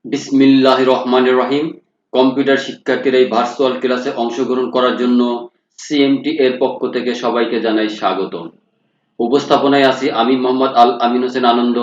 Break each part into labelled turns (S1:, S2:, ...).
S1: বিসমিল্লাহির রহমানির রহিম। কম্পিউটার শিক্ষার্থীরা এই ভার্চুয়াল ক্লাসে অংশগ্রহণ করার জন্য সিএমটি এর পক্ষ থেকে সবাইকে জানাই স্বাগতম। উপস্থাপনায় আছি আমি Mohammad Al Amin Hossain Ananda,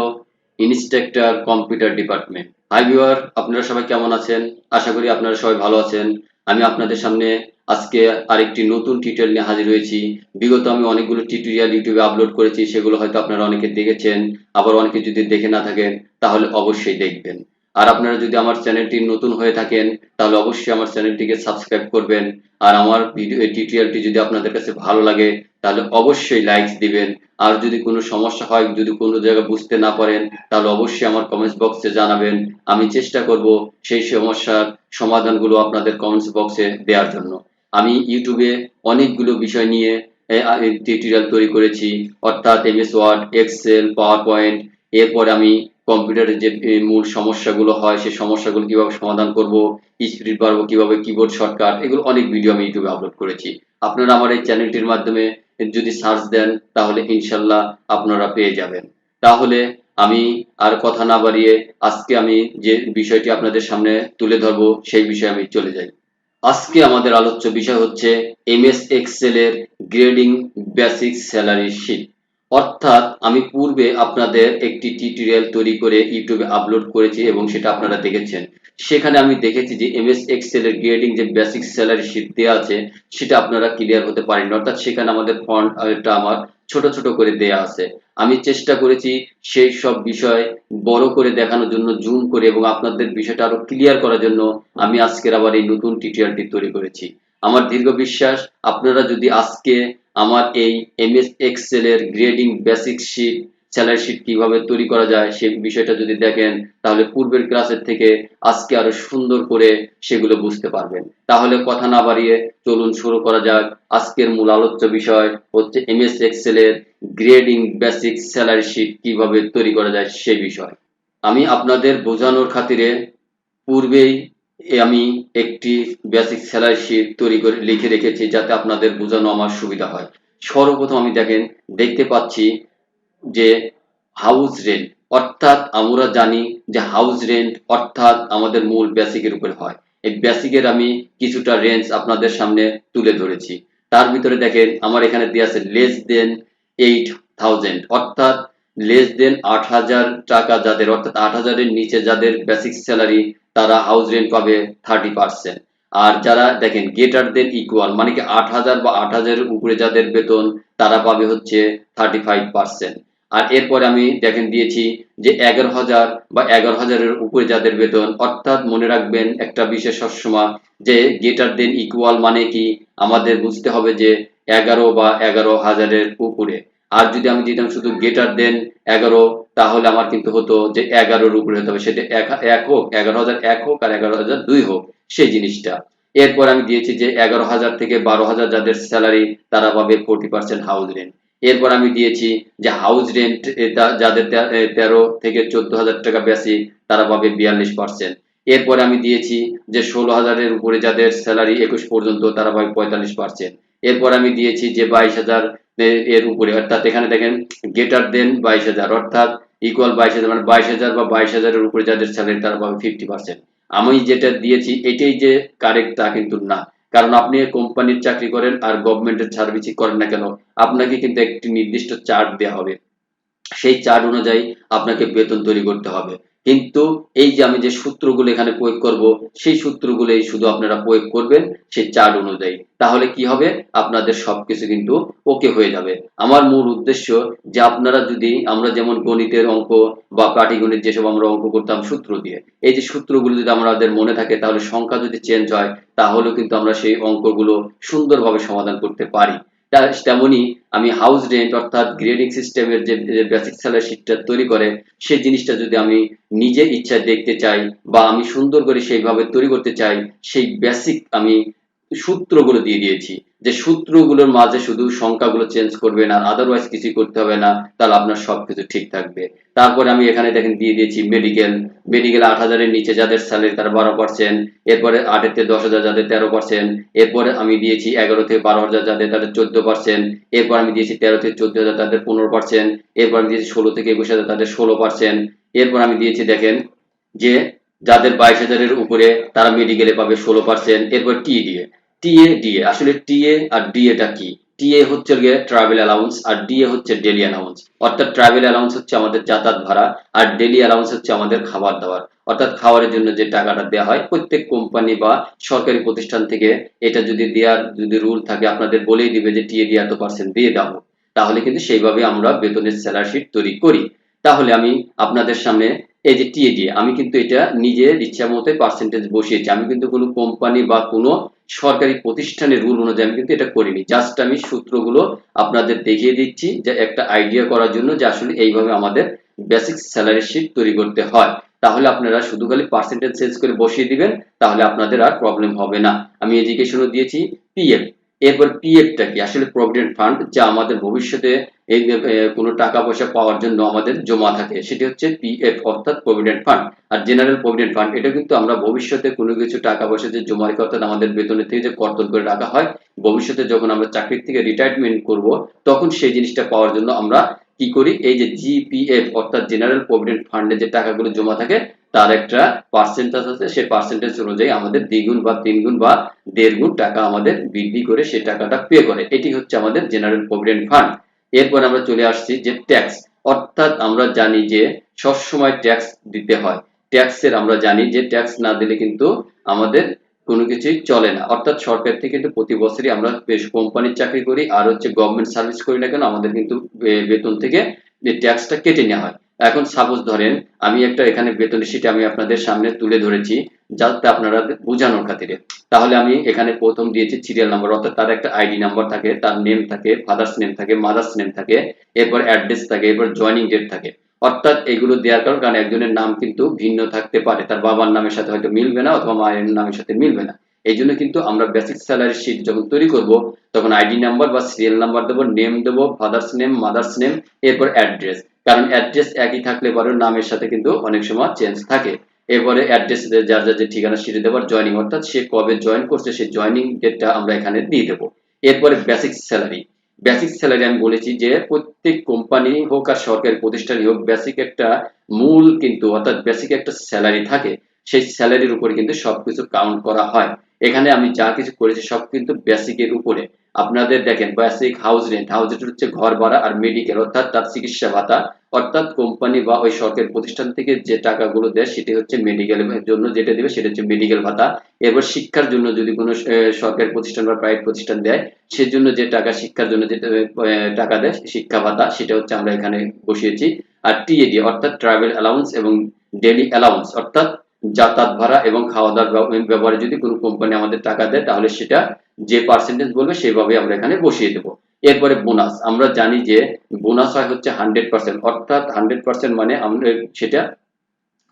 S1: instructor computer department. Hi viewer, আপনারা সবাই কেমন আছেন? আশা করি আপনারা সবাই ভালো আছেন। আমি আপনাদের সামনে আজকে আরেকটি নতুন টিউটোরিয়াল নিয়ে হাজির হয়েছি। বিগত আমি অনেকগুলো টিউটোরিয়াল ইউটিউবে আপলোড করেছি, সেগুলো হয়তো আপনারা অনেকে দেখেছেন, আবার অনেকে যদি দেখে না থাকেন তাহলে অবশ্যই দেখবেন। আর আপনারা যদি আমার চ্যানেলটি নতুন হয়ে থাকেন তাহলে অবশ্যই আমার চ্যানেলটিকে সাবস্ক্রাইব করবেন। আর আমার ভিডিও টিউটোরিয়ালটি যদি আপনাদের কাছে ভালো লাগে তাহলে অবশ্যই লাইক দিবেন। আর যদি কোনো সমস্যা হয়, যদি কোনো জায়গায় বুঝতে না পারেন তাহলে অবশ্যই আমার কমেন্টস বক্সে জানাবেন। আমি চেষ্টা করব সেই সমস্যার সমাধানগুলো আপনাদের কমেন্টস বক্সে দেওয়ার জন্য। আমি ইউটিউবে অনেকগুলো বিষয় নিয়ে টিউটোরিয়াল তৈরি করেছি, অর্থাৎ MS Word, Excel, PowerPoint. এরপরে আমি কম্পিউটারের যে মূল সমস্যাগুলো হয় সেই সমস্যাগুলো কিভাবে সমাধান করব, স্পিড বাড়বো কিভাবে, কিবোর্ড শর্টকাট, এগুলো অনেক ভিডিও আমি ইউটিউবে আপলোড করেছি। আপনারা আমার এই চ্যানেলটির মাধ্যমে যদি সার্চ দেন তাহলে ইনশাল্লাহ আপনারা পেয়ে যাবেন। তাহলে আমি আর কথা না বাড়িয়ে আজকে আমি যে বিষয়টি আপনাদের সামনে তুলে ধরবো সেই বিষয়ে আমি চলে যাই। আজকে আমাদের আলোচ্য বিষয় হচ্ছে এমএস এক্সেল এর গ্রেডিং বেসিক স্যালারি শীট। অর্থাৎ আমি পূর্বে আপনাদের একটি টিউটোরিয়াল তৈরি করে ইউটিউবে আপলোড করেছি এবং সেটা আপনারা দেখেছেন। সেখানে আমি দেখেছি যে এমএস এক্সেল এর গ্রেডিং যে বেসিক স্যালারি শীট দেওয়া আছে সেটা আপনারা ক্লিয়ার হতে পারেন, অর্থাৎ সেখানে আমাদের ফন্ট এটা আমার ছোট ছোট করে দেয়া আছে। আমি চেষ্টা করেছি সেই সব বিষয় বড় করে দেখানোর জন্য, জুম করে, এবং আপনাদের বিষয়টা আরো ক্লিয়ার করার জন্য আমি আজকের আবার এই নতুন টিউটোরিয়ালটি তৈরি করেছি। আমার দীর্ঘ বিশ্বাস আপনারা যদি আজকে আমার এই এমএস এক্সেল এর grading basic sheet, salary sheet কিভাবে তৈরি করা যায় সেই বিষয়টা যদি দেখেন তাহলে পূর্বের ক্লাসের থেকে আজকে আরো সুন্দর করে সেগুলো বুঝতে পারবেন। তাহলে কথা না বাড়িয়ে চলুন শুরু করা যাক। আজকের মূল আলোচ্য বিষয় হচ্ছে এমএস এক্সেল এর গ্রেডিং বেসিক স্যালারি শীট কিভাবে তৈরি করা যায় সেই বিষয়। আমি আপনাদের বোঝানোর খাতিরে পূর্বেই আমি একটি বেসিক স্যালারি শীট তৈরি করে লিখে রেখেছি যাতে আপনাদের বোঝানো আমার সুবিধা হয়। সর্বপ্রথম আমি দেখতে পাচ্ছি যে হাউস রেন্ট, অর্থাৎ আমরা জানি যে হাউস রেন্ট অর্থাৎ আমাদের মূল বেসিকের উপরে হয়। এই বেসিকের আমি কিছুটা রেঞ্জ আপনাদের সামনে তুলে ধরেছি। তার ভিতরে দেখেন আমার এখানে দেওয়া আছে লেস দেন 8,000, অর্থাৎ লেস দেন 8,000 টাকা যাদের, অর্থাৎ 8,000 এর নিচে যাদের বেসিক স্যালারি তারা হাউস রেন্ট পাবে 30%। আর যারা দেখেন গ্রেটার দেন ইকুয়াল মানে কি 8,000 বা 8,000 এর উপরে যাদের বেতন তারা পাবে হচ্ছে 35%। আর এরপরে আমি দেখেন দিয়েছি যে 11,000 বা 11,000 এর উপরে যাদের বেতন, অর্থাৎ মনে রাখবেন একটা বিশেষ সবসময় যে গ্রেটার দেন ইকুয়াল মানে কি আমাদের বুঝতে হবে যে 11 বা 11,000 এর উপরে। আর যদি আমি দিতাম শুধু গ্রেটার দেন 11 তাহলে আমার কিন্তু হতো যে 11-র উপরে হতে হবে, সেটা এক হোক, 11,000 এক হোক আর 11,000 দুই হোক, সেই জিনিসটা। এরপর আমি দিয়েছি যে 11,000 থেকে 12,000 যাদের স্যালারি তারা পাবে 40% হাউস রেন্ট। এরপর আমি দিয়েছি যে হাউস রেন্ট যাদের 13 থেকে 14,000 টাকা বেসিক তারা পাবে 42%। এরপরে আমি দিয়েছি যে 16,000 এর উপরে যাদের স্যালারি 21 পর্যন্ত তারা পাবে 45%। এরপর আমি দিয়েছি যে 22,000 এর উপরে, অর্থাৎ এখানে দেখেন গ্রেটার দেন 22,000 অর্থাৎ ইকুয়াল 22,000 মানে 22,000 বা 22,000 এর উপরে যাদের স্যালারি তারা পাবে 50%। আমি যেটা দিয়েছি এটাই যে কারেক্ট তা কিন্তু না, কারণ আপনি কোম্পানির চাকরি করেন আর গভর্নমেন্টের সার্ভিসই করেন না কেন, আপনাকে কিন্তু একটি নির্দিষ্ট চার্ট দেওয়া হবে, সেই চার্ট অনুযায়ী আপনাকে বেতন তৈরি করতে হবে। কিন্তু এই যে আমি যে সূত্রগুলো এখানে প্রয়োগ করব সেই সূত্রগুলোই শুধু আপনারা প্রয়োগ করবেন সেই চার্ট অনুযায়ী, তাহলে কি হবে আপনাদের সবকিছু কিন্তু ওকে হয়ে যাবে। আমার মূল উদ্দেশ্য যে আপনারা যদি, আমরা যেমন গণিতের অঙ্ক বা পাটিগণিত যেসব আমরা অঙ্ক করতাম সূত্র দিয়ে, এই যে সূত্রগুলো যদি আমাদের মনে থাকে তাহলে সংখ্যা যদি চেঞ্জ হয় তাহলেও কিন্তু আমরা সেই অঙ্কগুলো সুন্দরভাবে সমাধান করতে পারি। তেমনি আমি হাউস রেন্ট অর্থাৎ গ্রেডিং সিস্টেমের যে বেসিক স্যালারি শিটটা তৈরি করে সেই জিনিসটা যদি আমি নিজের ইচ্ছায় দেখতে চাই বা আমি সুন্দর করে সেইভাবে তৈরি করতে চাই, সেই বেসিক আমি সূত্রগুলো দিয়ে দিয়েছি যে সূত্রগুলোর মাঝে শুধু সংখ্যাগুলো চেঞ্জ করবেন আর আদারওয়াইজ কিছুই করতে হবে না, তাহলে আপনার সবকিছু ঠিক থাকবে। তারপরে আমি এখানে দেখেন দিয়ে দিয়েছি মেডিকেল 8,000 এর নিচে যাদের স্যালারি তারা 12%, এরপরে 8 থেকে 10,000 যাদের 13%, এরপরে আমি দিয়েছি 11 থেকে 12,000 যাদের তাদের 14%, এরপর আমি দিয়েছি 13 থেকে 14,000 তাদের 15%, এরপর আমি দিয়েছি 16 থেকে 21,000 তাদের 16%, এরপর আমি দিয়েছি দেখেন যে যাদের 22,000-এর উপরে তারা মেডিকেলে পাবে 16%। এরপর টিএ আসলে টিএ আর ডিএটা কি? টিএ হচ্ছে গিয়ে ট্রাভেল অ্যালাউন্স আর ডিএ হচ্ছে ডেলি অ্যালাউন্স। অর্থাৎ ট্রাভেল অ্যালাউন্স হচ্ছে আমাদের যাতায়াত ভাড়া আর ডেলি অ্যালাউন্স হচ্ছে আমাদের খাবার দাবার। অর্থাৎ খাবারের জন্য যে টাকাটা দেওয়া হয় প্রত্যেক কোম্পানি বা সরকারি প্রতিষ্ঠান থেকে, এটা যদি দেওয়ার যদি রুল থাকে আপনাদের বলেই দিবে যে টিএ দিয়ে এত পার্সেন্ট দিয়ে দাও, তাহলে কিন্তু সেইভাবে আমরা বেতনের স্যালারি শিট তৈরি করি। তাহলে আমি আপনাদের সামনে এই যে টিএ দিয়ে আমি কিন্তু এটা নিজের ইচ্ছা মতো পার্সেন্টেজ বসিয়েছি। আমি কিন্তু কোনো কোম্পানি বা কোনো সরকারি প্রতিষ্ঠানের রুল অনুযায়ী আমি কিন্তু এটা করিনি। জাস্ট আমি সূত্রগুলো আপনাদের দেখিয়ে দিচ্ছি যে একটা আইডিয়া করার জন্য যে আসলে এইভাবে আমাদের বেসিক স্যালারি শিট তৈরি করতে হয়। তাহলে আপনারা শুধু খালি পার্সেন্টেজ চেঞ্জ করে বসিয়ে দিবেন, তাহলে আপনাদের আর প্রবলেম হবে না। আমি এডুকেশনও দিয়েছি পিএফ। এরপর পিএফটা কি? আসলে প্রভিডেন্ট ফান্ড, যা আমাদের ভবিষ্যতে এই কোনো টাকা পয়সা পাওয়ার জন্য আমাদের জমা থাকে, সেটি হচ্ছে পিএফ অর্থাৎ প্রভিডেন্ট ফান্ড। আর জেনারেল প্রভিডেন্ট ফান্ড এটা কিন্তু আমরা ভবিষ্যতে কোনো কিছু টাকা পয়সা যে জমা রেখে, অর্থাৎ আমাদের বেতনের থেকে যে কর্তন করে রাখা হয়, ভবিষ্যতে যখন আমরা চাকরির থেকে রিটায়ারমেন্ট করব তখন সেই জিনিসটা পাওয়ার জন্য আমরা কি করি, এই যে জিপিএফ অর্থাৎ জেনারেল প্রভিডেন্ট ফান্ডে যে টাকাগুলো জমা থাকে তার একটা পার্সেন্টেজ আছে, সেই পার্সেন্টেজ অনুযায়ী আমাদের দ্বিগুণ বা তিনগুণ বা দেড় গুণ টাকা আমাদের বৃদ্ধি করে সেই টাকাটা পে করে। এটি হচ্ছে আমাদের জেনারেল প্রভিডেন্ট ফান্ড। এরপর আমরা চলে আসছি যে ট্যাক্স। অর্থাৎ আমরা জানি যে সবসময় ট্যাক্স দিতে হয়। ট্যাক্সের আমরা জানি যে ট্যাক্স না দিলে কিন্তু আমাদের কোনো কিছুই চলে না। অর্থাৎ সরকার থেকে কিন্তু প্রতি বছরই আমরা বেশ কোম্পানির চাকরি করি আর হচ্ছে গভর্নমেন্ট সার্ভিস করি না কেন, আমাদের কিন্তু বেতন থেকে যে ট্যাক্সটা কেটে নেওয়া হয়। এখন সাপোজ ধরেন আমি একটা এখানে বেতনের শিট আমি আপনাদের সামনে তুলে ধরেছি যাতে আপনারা বোঝানোর খাতিরে। তাহলে আমি এখানে প্রথম দিয়েছি সিরিয়াল নাম্বার, অর্থাৎ তার একটা আইডি নাম্বার থাকে, তার নেম থাকে, ফাদার্স নেম থাকে, মাদার্স নেম থাকে, এরপর অ্যাড্রেস থাকে, এরপর জয়েনিং ডেট থাকে। অর্থাৎ এগুলো দেওয়ার কারণ একজনের নাম কিন্তু ভিন্ন থাকতে পারে, তার বাবার নামের সাথে হয়তো মিলবে না অথবা মায়ের নামের সাথে মিলবে না। এই জন্য কিন্তু আমরা বেসিক স্যালারি শিট যখন তৈরি করব তখন আইডি নাম্বার বা সিরিয়াল নাম্বার দেবো, নেম দেবো, ফাদার্স নেম, মাদার্স নেম, এরপর অ্যাড্রেস। কারণ অ্যাড্রেস একই থাকলে পরে নামের সাথে কিন্তু অনেক সময় চেঞ্জ থাকে। এরপরে অ্যাড্রেস যার যার যে ঠিকানা সেটা দেবার, জয়েনিং অর্থাৎ সে কবে জয়েন করছে সেই জয়েনিং ডেটটা আমরা এখানে দিয়ে দেবো। এরপরে বেসিক স্যালারি। বেসিক স্যালারি আমি বলেছি যে প্রত্যেক কোম্পানি হোক আর সরকারি প্রতিষ্ঠানই হোক বেসিক একটা মূল কিন্তু অর্থাৎ বেসিক একটা স্যালারি থাকে, সেই স্যালারির উপরে কিন্তু সবকিছু কাউন্ট করা হয়। এখানে আমি যা কিছু করেছি সব কিন্তু বেসিকের উপরে। আপনাদের দেখেন বেসিক হাউস রেন্ট হচ্ছে ঘর ভাড়া, আর মেডিকেল অর্থাৎ তার চিকিৎসা ভাতা, অর্থাৎ কোম্পানি বা ওই সরকারি প্রতিষ্ঠান থেকে যে টাকাগুলো দেয় সেটি হচ্ছে মেডিকেলের জন্য যেটা দিবে সেটা হচ্ছে মেডিকেল ভাতা। এরপর শিক্ষার জন্য যদি কোনো সরকারি প্রতিষ্ঠান বা প্রাইভেট প্রতিষ্ঠান দেয় সেজন্য যে টাকা, শিক্ষার জন্য যে টাকা দেয় শিক্ষা ভাতা, সেটা হচ্ছে আমরা এখানে বসিয়েছি। আর টিএডি অর্থাৎ ট্রাভেল অ্যালাউন্স এবং ডেলি অ্যালাউন্স অর্থাৎ যাতায়াত ভাড়া এবং খাওয়া দাওয়ার ব্যাপারে যদি কোনো কোম্পানি আমাদের টাকা দেয় তাহলে সেটা যে পার্সেন্টেজ বলবে সেইভাবে আমরা এখানে বসিয়ে দেবো। এরপরে বোনাস। আমরা জানি যে বোনাস হয় হচ্ছে 100%, অর্থাৎ 100% মানে আমরা সেটা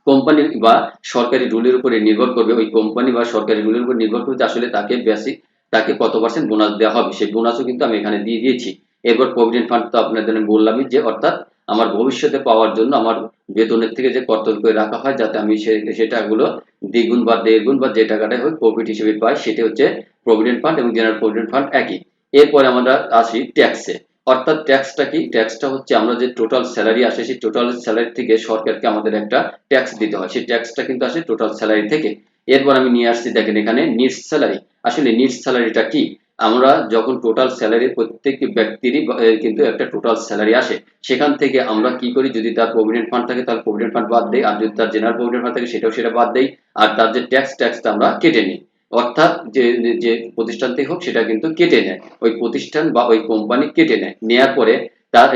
S1: কোম্পানি বা সরকারি রুলের উপরে নির্ভর করবে। ওই কোম্পানি বা সরকারি রুলের উপর নির্ভর করবে আসলে তাকে বেসিক তাকে কত পার্সেন্ট বোনাস দেওয়া হবে, সেই বোনাসও কিন্তু আমি এখানে দিয়ে দিয়েছি। এরপর প্রভিডেন্ট ফান্ড তো আপনাদের আমি বললামই যে অর্থাৎ আমার ভবিষ্যতে পাওয়ার জন্য আমার বেতনের থেকে যে কর্তন করে রাখা হয় যাতে আমি সেটাগুলো দ্বিগুণ বা দেড় গুণ বা যে টাকাটা হয় প্রফিট হিসেবে পাই, সেটা হচ্ছে প্রভিডেন্ট ফান্ড এবং জেনারেল প্রভিডেন্ট ফান্ড একই। এরপরে আমরা আসি ট্যাক্সে। অর্থাৎ ট্যাক্সটা কি? ট্যাক্সটা হচ্ছে আমরা যে টোটাল স্যালারি আসে সেই টোটাল স্যালারি থেকে সরকারকে আমাদের একটা ট্যাক্স দিতে হয়, সেই ট্যাক্সটা কিন্তু আসে টোটাল স্যালারি থেকে। এরপর আমি নিয়ে আসছি দেখেন এখানে নিটস স্যালারি। আসলে নিটস স্যালারিটা কি? আমরা যখন টোটাল স্যালারি প্রত্যেক ব্যক্তিরই কিন্তু একটা টোটাল স্যালারি আসে, সেখান থেকে আমরা কি করি, যদি তার প্রভিডেন্ট ফান্ড থাকে তাহলে প্রভিডেন্ট ফান্ড বাদ দেই, আর যদি তার জেনারেল প্রভিডেন্ট ফান্ড থাকে সেটা বাদ দেই, আর তার যে ট্যাক্সটা আমরা কেটে নিই। অর্থাৎ যে যে প্রতিষ্ঠান থেকে হোক সেটা কিন্তু কেটে নেয়, ওই প্রতিষ্ঠান বা ওই কোম্পানি কেটে নেয়। নেয়ার পরে তার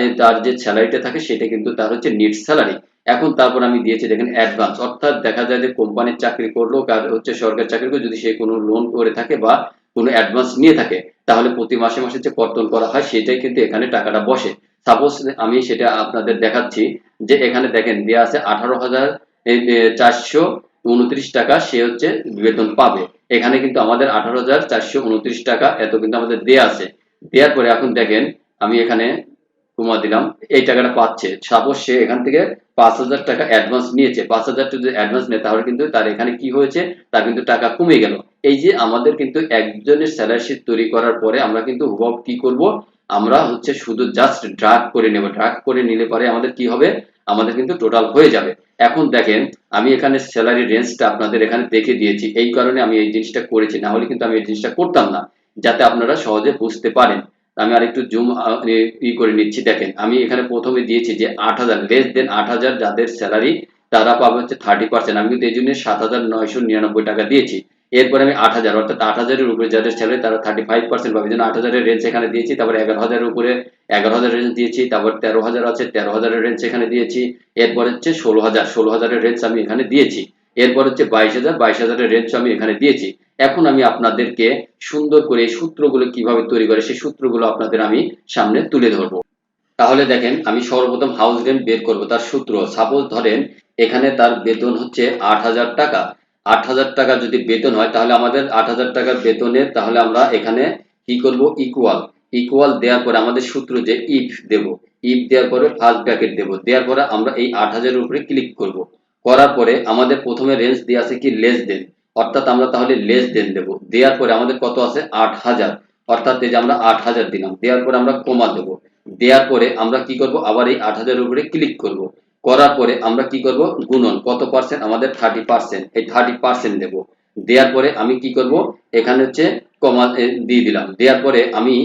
S1: যে স্যালারিটা থাকে সেটা কিন্তু তার হচ্ছে নিট স্যালারি। এখন তারপর আমি দিয়েছি দেখেন অ্যাডভান্স। অর্থাৎ দেখা যায় যে কোম্পানির চাকরি করলো আর হচ্ছে সরকারি চাকরি করলো, যদি সে কোনো লোন করে থাকে বা কোনো অ্যাডভান্স নিয়ে থাকে তাহলে প্রতি মাসে মাসে যে কর্তন করা হয় সেটাই কিন্তু এখানে টাকাটা বসে। সাপোজ আমি সেটা আপনাদের দেখাচ্ছি যে এখানে দেখেন দেওয়া আছে 18,429 টাকা সে হচ্ছে বেতন পাবে। এখানে কিন্তু আমাদের 18,429 টাকা এত কিন্তু আমাদের দেয়া আছে। দেওয়ার পরে এখন দেখেন আমি এখানে কমা দিলাম, এই টাকাটা পাচ্ছে। সাপোজ সে এখান থেকে 5,000 টাকা অ্যাডভান্স নিয়েছে, 5,000 টাকা যদি অ্যাডভান্স নেয় তাহলে কিন্তু তার এখানে কি হয়েছে, তার কিন্তু টাকা কমে গেল। এই যে আমাদের কিন্তু একজনের স্যালারি শিট তৈরি করার পরে আমরা কিন্তু হুবহু কি করব, আমরা হচ্ছে শুধু জাস্ট ড্রাগ করে নেব। ড্রাগ করে নিলে পরে আমাদের কি হবে, আমাদের কিন্তু টোটাল হয়ে যাবে। এখন দেখেন আমি এখানে স্যালারি রেঞ্জটা আপনাদের এখানে দেখে দিয়েছি, এই কারণে আমি এই জিনিসটা করেছি, না হলে কিন্তু আমি এই জিনিসটা করতাম না, যাতে আপনারা সহজে বুঝতে পারেন। আমি আরেকটু জুম করে নিচ্ছি। দেখেন আমি এখানে প্রথমে দিয়েছি যে 8,000 লেস দেন 8,000 যাদের স্যালারি তারা পাবে হচ্ছে 30%। আমি কিন্তু এই জন্য 7,999 টাকা দিয়েছি। এরপরে আমি 8,000 অর্থাৎ 8,000 এর উপরে যাদের স্যালারি তারা 35% পাবে, যেন 8,000 এর রেঞ্জ এখানে দিয়েছি। তারপর 11,000 এর উপরে 11,000 রেঞ্জ দিয়েছি। তারপর 13,000 আছে, 13,000 এর রেঞ্জ এখানে দিয়েছি। এরপর হচ্ছে 16,000 এর রেঞ্জ আমি এখানে দিয়েছি। এরপর হচ্ছে 22,000 এর রেঞ্জ আমি এখানে দিয়েছি। এখন আমি আপনাদেরকে সুন্দর করে এই সূত্রগুলো কিভাবে তৈরি করে সেই সূত্রগুলো আপনাদের আমি সামনে তুলে ধরবো। তাহলে দেখেন আমি সর্বপ্রথম হাউস রেন্ট বের করব তার সূত্র। সাপোজ ধরেন এখানে তার বেতন হচ্ছে 8,000 টাকা। 8,000 টাকা যদি বেতন হয় তাহলে আমাদের 8,000 টাকা বেতনে তাহলে আমরা এখানে কি করব, ইকুয়াল। ইকুয়াল দেওয়ার পরে আমাদের সূত্র যে ইফ দেব, ইফ দেওয়ার পরে ফার্স্ট ব্র্যাকেট দেব, দেওয়ার পরে আমরা এই 8,000 এর উপরে ক্লিক করব। করার পরে আমাদের প্রথমে রেঞ্জ দেওয়া আছে কি লেস দেন, অর্থাৎ আমরা তাহলে লেস দেন দেব। দেওয়ার পরে আমাদের কত আছে 8,000, অর্থাৎ এই যে আমরা 8,000 দিলাম। দেওয়ার পরে আমরা কমা দেব। দেওয়ার পরে আমরা কি করব, আবার এই 8,000 এর উপরে ক্লিক করব। করার পরে আমরা কি করব, গুণন কত পার্সেন্ট, আমাদের 30%, এই 30% দেব। দেওয়ার পরে আমি কি করব, এখানে হচ্ছে কমা দিয়ে দিলাম। দেওয়ার পরে আমি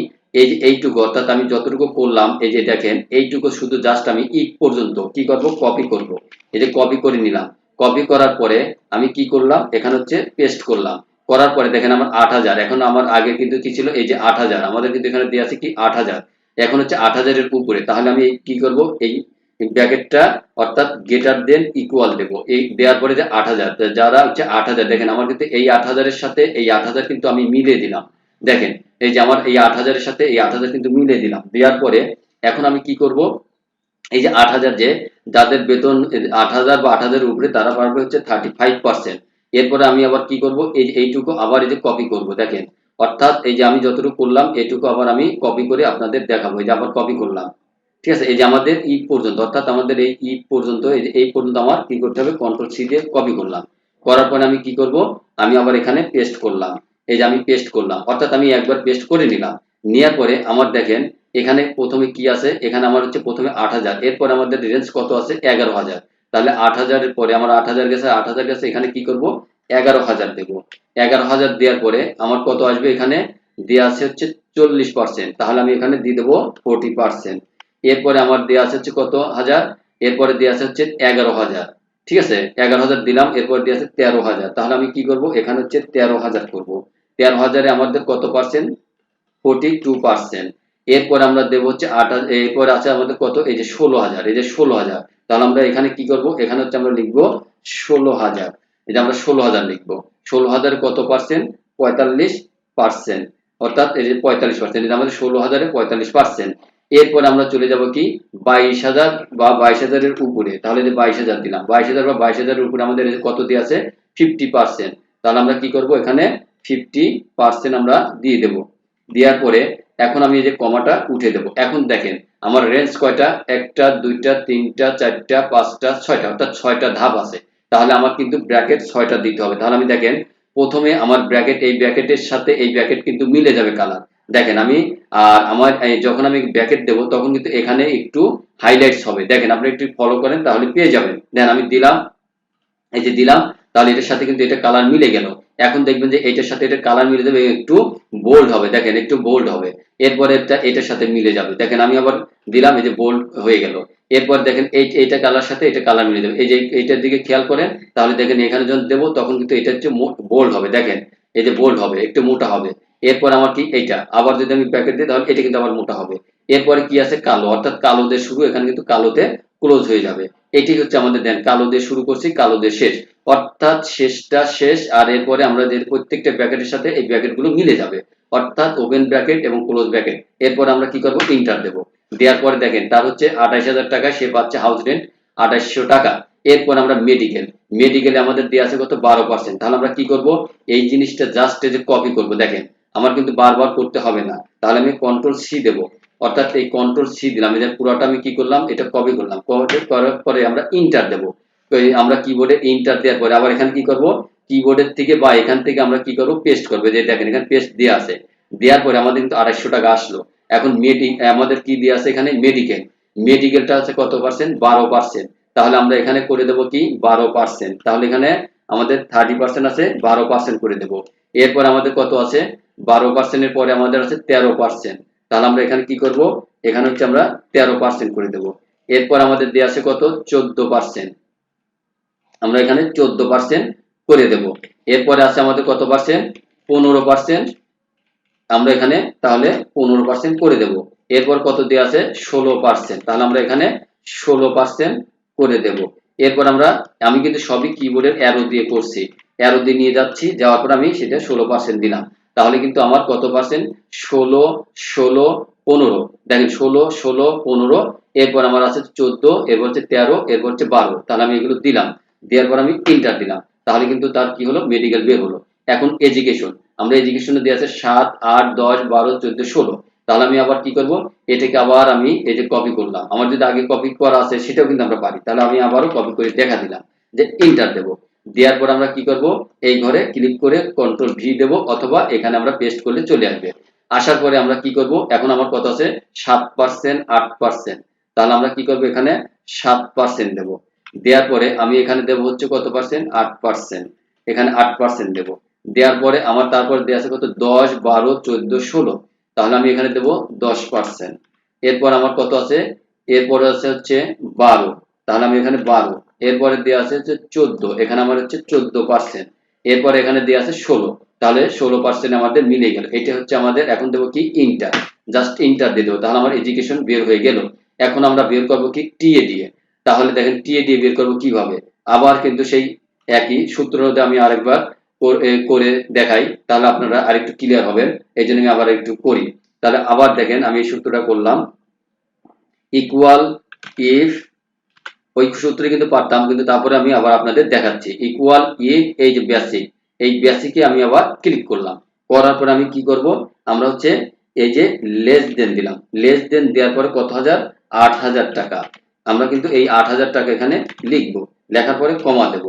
S1: এই যে এইটুকু অর্থাৎ আমি যতটুকু করলাম, এই যে দেখেন এইটুকু শুধু জাস্ট আমি ই পর্যন্ত কি করব, কপি করব। এই যে কপি করে নিলাম। কপি করার পরে আমি কি করলাম, এখানে হচ্ছে পেস্ট করলাম। করার পরে দেখেন আমার 8,000, এখন আমার আগে কিন্তু কি ছিল, এই যে 8,000 আমাদের কিন্তু এখানে দেওয়া আছে কি 8,000, এখন হচ্ছে 8,000 এর উপরে। তাহলে আমি কি করব, এই ব্র্যাকেটটা অর্থাৎ গ্রেটার দেন ইকুয়াল দেব। এই দেওয়ার পরে যে 8,000, যারা হচ্ছে 8,000, দেখেন আমার কিন্তু এই 8,000 এর সাথে এই 8,000 কিন্তু আমি মিলিয়ে দিলাম। দেখেন এই যে আমার এই 8,000 এর সাথে এই 8,000 কিন্তু মিলিয়ে দিলাম। দেওয়ার পরে এখন আমি কি করব, এই যে 8,000 যে যাদের বেতন 8,000 বা 8,000 এর উপরে তারা পারবে হচ্ছে 35%। এরপরে আমি আবার কি করব, এই যে এইটুকু আবার এই যে কপি করব। দেখেন অর্থাৎ এই যে আমি যতটুকু করলাম এইটুকু আবার আমি কপি করে আপনাদের দেখাবো। এই যে আবার কপি করলাম। ঠিক আছে, এই যে আমাদের ই পর্যন্ত অর্থাৎ আমাদের এই ই পর্যন্ত এই যে এই পর্যন্ত আমার কি করতে হবে, কন্ট্রোল সি দিয়ে কপি করলাম। করার পরে আমি কি করব, আমি আবার এখানে পেস্ট করলাম। এই যে আমি পেস্ট করলাম, অর্থাৎ আমি একবার পেস্ট করে নিলাম। নেওয়ার পরে আমার দেখেন এখানে প্রথমে কি আছে, এখানে আমার হচ্ছে প্রথমে 8,000, এরপর আমাদের রেঞ্জ কত আছে 11,000। তাহলে 8,000 এর পরে আমার 8,000 গেছে, 8,000 গেছে, এখানে কি করব 11,000 দেব। 11,000 দেওয়ার পরে আমার কত আসবে, এখানে দেওয়া আছে হচ্ছে 40%, তাহলে আমি এখানে দিয়ে দেবো 40%। এরপরে আমার দেওয়া আছে হচ্ছে কত হাজার, এরপরে দেওয়া আছে হচ্ছে 11,000। ঠিক আছে, 11,000 দিলাম, এরপর দেওয়া আছে 13,000, তাহলে আমি কি করব, এখানে হচ্ছে 13,000 করব। 13,000 এ আমাদের কত পার্সেন্ট, 42%। এরপর আমরা দেব হচ্ছে 8,000, এরপর আছে আমাদের কত, এই যে 16,000, এই যে 16,000, তাহলে আমরা এখানে কি করব, এখানে হচ্ছে আমরা লিখব 16,000। এই যে আমরা 16,000 লিখব। 16,000 কত পার্সেন্ট, 45%, অর্থাৎ এই যে 45%, এটা আমাদের 16,000 এ 45%। এরপর আমরা চলে যাব কি 22,000 বা 22,000 এর উপরে, তাহলে যে 22,000 দিলাম। 22,000 বা 22,000 এর উপরে আমাদের কত দেওয়া আছে 50%, তাহলে আমরা কি করব, এখানে 50% আমরা দিয়ে দেব। দেওয়ার পরে এখন আমি এই যে কমাটা উঠে দেব। এখন দেখেন আমার রেঞ্জ কয়টা, একটা দুইটা তিনটা চারটা পাঁচটা ছয়টা, অর্থাৎ 6টা ধাপ আছে। তাহলে আমার কিন্তু ব্র্যাকেট 6টা দিতে হবে। তাহলে আমি দেখেন প্রথমে আমার ব্র্যাকেট, এই ব্র্যাকেটের সাথে এই ব্র্যাকেট কিন্তু মিলে যাবে কালার। দেখেন আমি আর আমার যখন আমি ব্র্যাকেট দেব তখন কিন্তু এখানে একটু হাইলাইটস হবে। দেখেন আপনি একটু ফলো করেন তাহলে পেয়ে যাবেন। দেন আমি দিলাম, এই যে দিলাম, তাহলে এটার সাথে কিন্তু এটা কালার মিলে গেল। এখন দেখবেন যে এটার সাথে এটা কালার মিলে যাবে, একটু বোল্ড হবে। দেখেন একটু বোল্ড হবে। এরপরে এটার সাথে মিলে যাবে। দেখেন আমি আবার দিলাম, এই যে বোল্ড হয়ে গেল। এরপর দেখেন এইটা কালার সাথে এটা কালার মিলে যাবে। এই যে এইটার দিকে খেয়াল করেন, তাহলে দেখেন এখানে যখন দেবো তখন কিন্তু এটা হচ্ছে বোল্ড হবে। দেখেন এই যে বোল্ড হবে, একটু মোটা হবে। এরপর আমার কি এইটা আবার যদি আমি প্যাকেট দিই তাহলে এটা কিন্তু আবার মোটা হবে। এরপরে কি আছে কালো, অর্থাৎ কালো দিয়ে শুরু, এখানে কিন্তু কালোতে ক্লোজ হয়ে যাবে। এটি হচ্ছে আমাদের, দেন কালো দিয়ে শুরু করছি কালো দিয়ে শেষ, অর্থাৎ শেষটা শেষ। আর এরপরে আমরা যে প্রত্যেকটা ব্র্যাকেটের সাথে এই ব্র্যাকেট গুলো মিলে যাবে, অর্থাৎ ওপেন ব্র্যাকেট এবং ক্লোজ ব্র্যাকেট। এরপর আমরা কি করব, ইন্টার দেব। দেওয়ার পরে দেখেন তার হচ্ছে 28,000 টাকায় সে পাচ্ছে হাউস রেন্ট 2800 টাকা। এরপর আমরা মেডিকেল, মেডিকেলে আমাদের দেওয়া আছে কত 12%। তাহলে আমরা কি করব, এই জিনিসটা জাস্ট যে কপি করব। দেখেন আমার কিন্তু বারবার করতে হবে না, তাহলে আমি কন্ট্রোল সি দেব। অর্থাৎ এই কন্ট্রোল সি দিলাম, এই যে পুরোটা আমি কি করলাম, এটা কপি করলাম। কপি করার পরে আমরা ইন্টার দেব। তো আমরা কিবোর্ডে ইন্টার দেওয়ার পরে আবার এখানে কি করব, কিবোর্ডের থেকে বা এখান থেকে আমরা কি করব, পেস্ট করব। যে দেখেন এখানে পেস্ট দেওয়া আছে। দেওয়ার পরে আমাদের কিন্তু 2800 টাকা আসলো। এখন আমাদের কি দেওয়া আছে এখানে, মেডিকেল। মেডিকেলটা আছে কত পার্সেন্ট, 12%। তাহলে আমরা এখানে করে দেব কি 12%। তাহলে এখানে আমাদের 30% আছে, 12% করে দেব। এরপর আমাদের কত আছে, 12% এর পরে আমাদের আছে 13%। তাহলে আমরা এখানে কি করব, এখানে হচ্ছে আমরা 13% করে দেব। এরপর আমাদের দেওয়া আছে কত, 14%। আমরা এখানে 14% করে দেব। এরপরে আছে আমাদের কত পার্সেন্ট, 15%। আমরা এখানে তাহলে 15% করে দেব। এরপর কত দেওয়া আছে, 16%। তাহলে আমরা এখানে 16% করে দেব। এরপর আমি কিন্তু সবই কিবোর্ডের অ্যারো দিয়ে করছি, অ্যারো দিয়ে নিয়ে যাচ্ছি, যাওয়ার পর আমি সেটা 16% দিলাম। তাহলে কিন্তু আমার কত পার্সেন্ট, 16, 16, 15। দেখেন 16, 16, 15। এরপর আমার আছে 14, এরপর হচ্ছে 13, এরপর হচ্ছে 12। তাহলে আমি এগুলো দিলাম, দেওয়ার পর আমি এন্টার দিলাম। তাহলে কিন্তু তার কি হলো, মেডিকেল বের হলো। এখন এডুকেশন, আমরা এডুকেশনে দিয়ে আছে 7, 8, 10, 12, 14, 16। তাহলে আমি আবার কি করব, এটাকে আবার আমি এই যে কপি করলাম। আমার যদি আগে কপি করা আছে সেটাও কিন্তু আমরা পারি। তাহলে আমি আবারও কপি করে দেখা দিলাম, যে এন্টার দেব। দেওয়ার পর আমরা কি করব, এই ঘরে ক্লিক করে কন্ট্রোল ভি দেব, অথবা এখানে আমরা পেস্ট করলে চলে আসবে। আসার পরে আমরা কি করব, এখন আমার কত আছে 7%, 8%। তাহলে আমরা কি করব, এখানে 7% দেব। দেওয়ার পরে আমি এখানে দেব হচ্ছে কত পার্সেন্ট, 8%। এখানে 8% দেব। দেওয়ার পরে আমার তারপর দেওয়া আছে কত, 10, 12, 14, 16। তাহলে আমি এখানে দেব 10%। এরপর আমার কত আছে, এরপরে আছে হচ্ছে 12। তাহলে আমি এখানে 12। এরপরে দেওয়া আছে হচ্ছে 14, এখানে আমার হচ্ছে 14%। এরপর এখানে দেওয়া আছে 16। তাহলে 16% আমাদের মিলে গেল। এটা হচ্ছে আমাদের, এখন দেবো কি ইন্টার, জাস্ট ইন্টার দিয়ে দেবো। তাহলে আমার এডুকেশন বের হয়ে গেল। এখন আমরা বের করবো কি টিএ দিয়ে। তাহলে দেখেন টিএ দিয়ে বের করবো কিভাবে, আবার কিন্তু সেই একই সূত্র আমি আরেকবার করে দেখাই, তাহলে আপনারা আরেকটু ক্লিয়ার হবেন। এই জন্য আমি আবার একটু করি। তাহলে আবার দেখেন আমি এই সূত্রটা করলাম, ইকুয়াল ইফ, ওই সূত্রে কিন্তু পারতাম, কিন্তু তারপরে আমি আবার আপনাদের দেখাচ্ছি। ইকুয়াল ইফ, এই যে বেসিক, এই বেসিকে আমি আবার ক্লিক করলাম। করার পরে আমি কি করব, আমরা হচ্ছে এই যে লেস দেন দিলাম। লেস দেন দেওয়ার পরে কত হাজার, 8,000 টাকা। আমরা কিন্তু এই 8,000 টাকা এখানে লিখবো, লেখার পরে কমা দেব।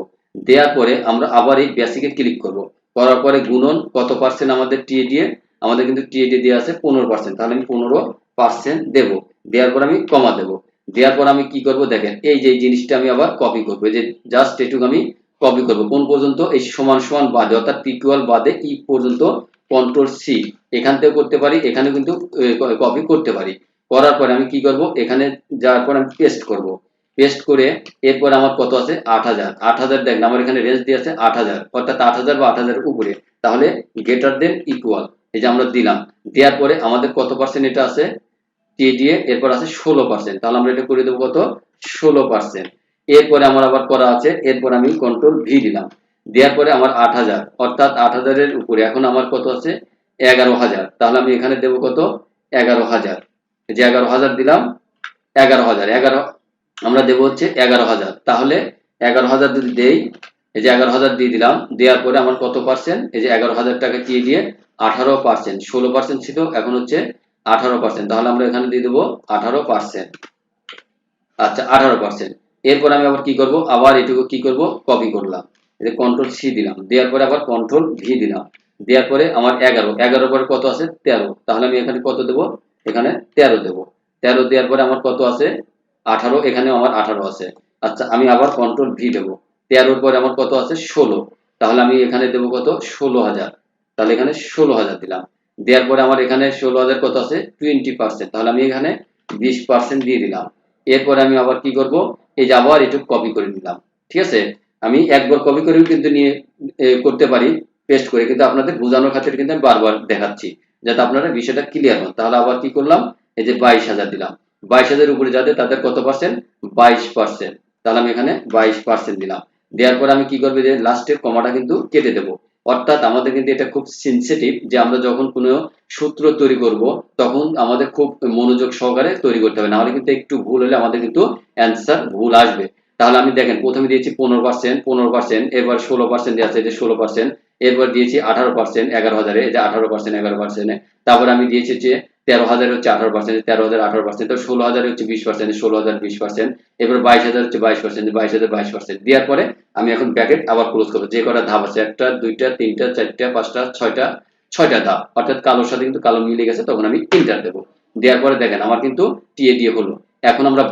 S1: দেওয়ার পরে আমরা আবার এই বেসিকে ক্লিক করব। করার পরে গুণন কত পার্সেন্ট আমাদের টিএডিএ, আমাদের কিন্তু টিএডি দিয়ে আছে 15%। তাহলে আমি 15% দেব। দেওয়ার পর আমি কমা দেব। দেওয়ার পর আমি কি করব, দেখেন এই যে জিনিসটা আমি আবার কপি করব। এই যে জাস্ট এটুকু আমি কপি করব, কোন পর্যন্ত, এই সমান সমান বাদে, অর্থাৎ ইকুয়াল বাদে ই পর্যন্ত। কন্ট্রোল সি, এখান থেকে করতে পারি, এখানে কিন্তু কপি করতে পারি। করার পরে আমি কি করব, এখানে যাওয়ার পর আমি পেস্ট করব। পেস্ট করে এরপর আমার কত আছে, 8,000। 8,000 দেখেন আমার এখানে রেঞ্জ দিয়ে আছে 8,000, অর্থাৎ 8,000 বা 8,000 উপরে। তাহলে গ্রেটার দেন ইকুয়াল, এই যে আমরা দিলাম। দেওয়ার পরে আমাদের কত পার্সেন্ট এটা আছে, টি দিয়ে, এরপর আছে 16%। তাহলে আমরা এটা করে দেবো কত, 16%। এরপরে আমার আবার করা আছে, এরপর আমি কন্ট্রোল ভি দিলাম। দেওয়ার পরে আমার 8,000, অর্থাৎ 8,000 এর উপরে এখন আমার কত আছে, 11,000। তাহলে আমি এখানে দেবো কত, 11,000। এই যে 11,000 দিলাম, 11,000, 11 আমরা দেবো হচ্ছে 11,000। তাহলে 11,000 যদি দেই, এই যে 11,000 দিয়ে দিলাম। দেওয়ার পরে আমার কত পার্সেন্ট, এই যে 11,000 টাকা দিয়ে 18%। 16% ছিল, এখন হচ্ছে 18%। তাহলে আমরা এখানে দিয়ে দেবো 18%। আচ্ছা 18%। এরপর আমি আবার কি করব, আবার এটুকু কি করব, কপি করলাম। এই যে কন্ট্রোল সি দিলাম, দেওয়ার পরে আবার কন্ট্রোল ভি দিলাম। দেওয়ার পরে আমার 11, 11 পরে কত আছে, 13। তাহলে আমি এখানে কত দেব, এখানে 13 দেব। 13 দেওয়ার পরে আমার কত আছে, 18, এখানে আমার 18 আছে। আচ্ছা আমি আবার কন্ট্রোল ভি দেব। 13 পরে আমার কত আছে, 16। তাহলে আমি এখানে দেব কত, 16,000। তাহলে এখানে 16,000 দিলাম। দেওয়ার পরে আমার এখানে 16,000 কত আছে, 20%। তাহলে আমি এখানে 20% দিয়ে দিলাম। এরপরে আমি আবার কি করব, এই যে আবার একটু কপি করে নিলাম। ঠিক আছে, আমি একবার কপি করেও কিন্তু নিয়ে করতে পারি পেস্ট করে, কিন্তু আপনাদের বোঝানোর খাতিরে কিন্তু আমি বারবার দেখাচ্ছি, যাতে আপনারা বিষয়টা ক্লিয়ার হন। তাহলে আবার কি করলাম, এই যে 22,000 দিলাম। 22,000 উপরে যাদের, তাদের কত পার্সেন্ট, 22%। তাহলে আমি এখানে 22% দিলাম। দেওয়ার পরে আমি কি করবো, যে লাস্টের কমাটা কিন্তু কেটে দেব। অর্থাৎ আমাদের কিন্তু এটা খুব সেনসিটিভ, যে আমরা যখন কোনো সূত্র তৈরি করব তখন আমাদের খুব মনোযোগ সহকারে তৈরি করতে হবে, নাহলে কিন্তু একটু ভুল হলে আমাদের কিন্তু অ্যান্সার ভুল আসবে। তাহলে আমি দেখেন প্রথমে দিয়েছি 15%, 15%, এরপর 16% দিয়ে আছে, এই যে 16%। এরপর দিয়েছি 18%, 11,000, এই যে 18%, 11%। তারপরে আমি দিয়েছি যে 13,000 হচ্ছে 18%, 13,000 18%, তো 16,000 হচ্ছে 20%, 16,000 20%। এরপর 22,000 হচ্ছে 22%, 22,000 22%। দেওয়ার পরে আমি এখন ব্র্যাকেট আবার ক্লোজ করবো। যে কটা ধাপ আছে, 1টা 2টা 3টা 4টা 5টা 6টা, 6টা ধাপ, অর্থাৎ কালোর সাথে কিন্তু কালো মিলে গেছে, তখন আমি এন্টার দেবো। দেওয়ার পরে দেখেন আমার কিন্তু টিএ দিয়ে হলো। এখন আমরা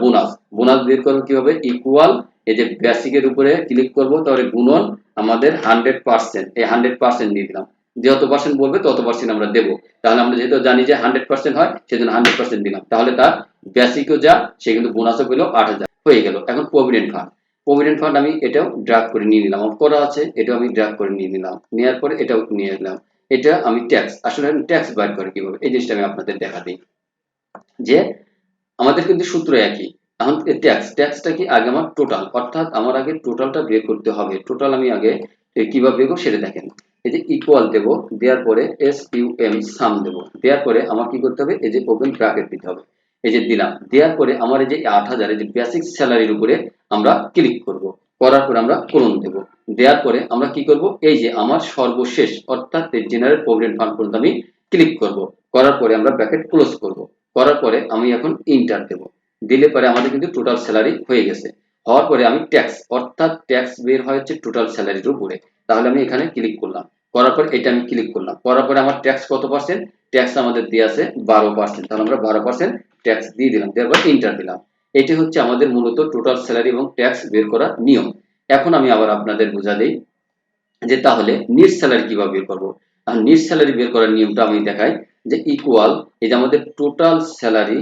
S1: বোনাস বের করবো কিভাবে, ইকুয়াল এই যে বেসিকের উপরে ক্লিক করব, তাহলে গুণন আমাদের 100%, এই 100% দিয়ে দিলাম, যত পার্সেন্ট বলবে তত পার্সেন্ট আমরা দেবো। তাহলে আমরা যেহেতু জানি যে 100% হয়, সেজন্য 100% দিলাম। তাহলে তার বেসিকও যা, সে কিন্তু বোনাসও পেলো 8,000 হয়ে গেল। এখন প্রভিডেন্ট ফান্ড আমি এটাও ড্রাগ করে নিয়ে নিলাম, অফ করা আছে, এটাও আমি ড্রাগ করে নিয়ে নিলাম, নেওয়ার পরে এটাও নিয়ে নিলাম। এটা আমি ট্যাক্স, আসলে আমি ট্যাক্স বাইর করে কিভাবে, এই জিনিসটা আমি আপনাদের দেখা দিই। যে আমাদের কিন্তু সূত্র একই। এখন ট্যাক্সটা কি, আগে আমার টোটাল, অর্থাৎ আমার আগে টোটালটা বের করতে হবে। টোটাল আমি আগে কিভাবে বের করব সেটা দেখেন। এই যে ইকুয়াল দেব, দেওয়ার পরে সাম দেব, দেওয়ার পরে আমার কি করতে হবে, এই যে ওপেন ব্র্যাকেট দিতে হবে, এই যে দিলাম। দেওয়ার পরে আমার এই যে 8,000 এই যে বেসিক স্যালারির উপরে আমরা ক্লিক করব, করার পরে আমরা কোলন দেব। দেওয়ার পরে আমরা কি করব, এই যে আমার সর্বশেষ অর্থাৎ জেনারেল প্রভিডেন্ট ফান্ড পর্যন্ত আমি ক্লিক করব, করার পরে আমরা ব্র্যাকেট ক্লোজ করব, করার পরে আমি এখন ইন্টার দেব। দিলে পরে আমাদের কিন্তু টোটাল স্যালারি হয়ে গেছে। হওয়ার পরে আমি ট্যাক্স, অর্থাৎ ট্যাক্স বের হয় হচ্ছে টোটাল স্যালারির উপরে। তাহলে আমি এখানে ক্লিক করলাম, করার পর এটা আমি ক্লিক করলাম, করার পরে আমার ট্যাক্স কত পার্সেন্ট, ট্যাক্স আমাদের দিয়ে আছে 12%, তাহলে আমরা 12% ট্যাক্স দিয়ে দিলাম, দেওয়ার পর ইন্টার দিলাম। এটি হচ্ছে আমাদের মূলত টোটাল স্যালারি এবং ট্যাক্স বের করার নিয়ম। এখন আমি আবার আপনাদের বোঝা দিই যে তাহলে নিট স্যালারি কিভাবে বের করবো। আর নিট স্যালারি বের করার নিয়মটা আমি দেখাই, যে ইকুয়াল এই যে আমাদের টোটাল স্যালারি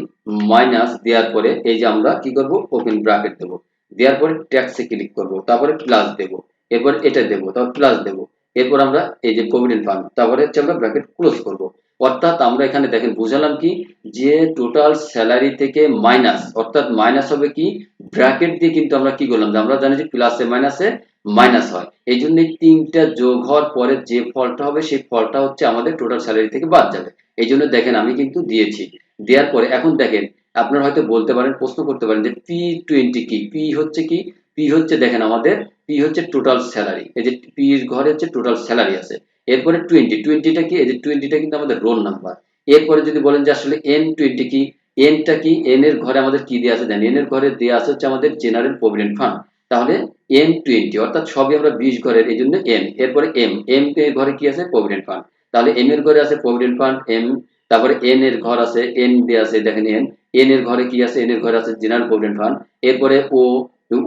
S1: মাইনাস দেওয়ার পরে এই যে আমরা কি করব, ওপেন ব্র্যাকেট দেবো, দেওয়ার পরে ট্যাক্সে ক্লিক করব, তারপরে প্লাস দেব, এরপর এটা দেবো, তারপর প্লাস দেব, এরপর আমরা এই যে প্রভিডেন্ট ফান্ড, তারপরে হচ্ছে আমরা ব্র্যাকেট ক্লোজ করব। অর্থাৎ আমরা এখানে দেখেন বুঝালাম কি, যে টোটাল স্যালারি থেকে মাইনাস, অর্থাৎ মাইনাস হবে কি, ব্র্যাকেট দিয়ে কিন্তু আমরা কি করলাম, যে আমরা জানি যে প্লাসে মাইনাসে মাইনাস হয়, এই জন্য এই তিনটা যোগ হওয়ার পরে যে ফলটা হবে সেই ফলটা হচ্ছে আমাদের টোটাল স্যালারি থেকে বাদ যাবে। এই জন্য দেখেন আমি কিন্তু দিয়েছি, দেওয়ার পরে এখন দেখেন, আপনারা হয়তো বলতে পারেন, প্রশ্ন করতে পারেন যে P20 কি, পি হচ্ছে কি, পি হচ্ছে দেখেন আমাদের, পি হচ্ছে টোটাল স্যালারি, এই যে পি এর ঘরে হচ্ছে টোটাল স্যালারি আছে। এরপরে 20টা কি, এই যে 20টা কিন্তু আমাদের রোল নাম্বার। এরপরে যদি বলেন যে আসলে N20 কি, এনটা কি, এন এর ঘরে আমাদের কি দেওয়া আছে জানি, এন এর ঘরে দেওয়া আছে হচ্ছে আমাদের জেনারেল প্রভিডেন্ট ফান্ড। তাহলে N20 অর্থাৎ সবই আমরা 20 ঘরের, এই জন্য এন, এরপরে এম এর ঘরে কি আছে, প্রভিডেন্ট ফান্ড। তাহলে এম এর ঘরে আছে প্রভিডেন্ট ফান্ড এম, তারপরে এন এর ঘর আছে, এন দিয়ে আছে দেখেন এন, এন এর ঘরে কি আছে, এন এর ঘরে আছে জেনারেল প্রভিডেন্ট ফান্ড। এরপরে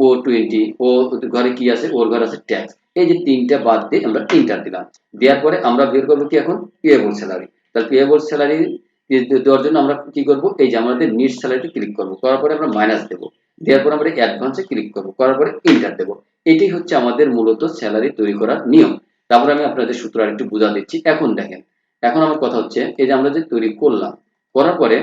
S1: O20, ও ঘরে কি আছে, ওর ঘরে আছে ট্যাক্স। এই যে তিনটা বাদ দিয়ে আমরা ইন্টার দিলাম, দেওয়ার পরে আমরা বের করবো কি এখন, পেয়েবল স্যালারি। তাহলে পেয়েবল স্যালারি দেওয়ার জন্য আমরা কি করব, এই যে আমাদের নিট স্যালারিতে ক্লিক করব, করার পরে আমরা মাইনাস দেবো, দেওয়ার পর আমরা অ্যাডভান্সে ক্লিক করব, করার পরে ইন্টার দেবো। এটি হচ্ছে আমাদের মূলত স্যালারি তৈরি করার নিয়ম। তারপরে আমি আপনাদের সূত্র আরেকটু বুঝা দিচ্ছি। এখন দেখেন, এখন আমার কথা হচ্ছে, এই যে আমরা যে তৈরি করলাম, করার পরে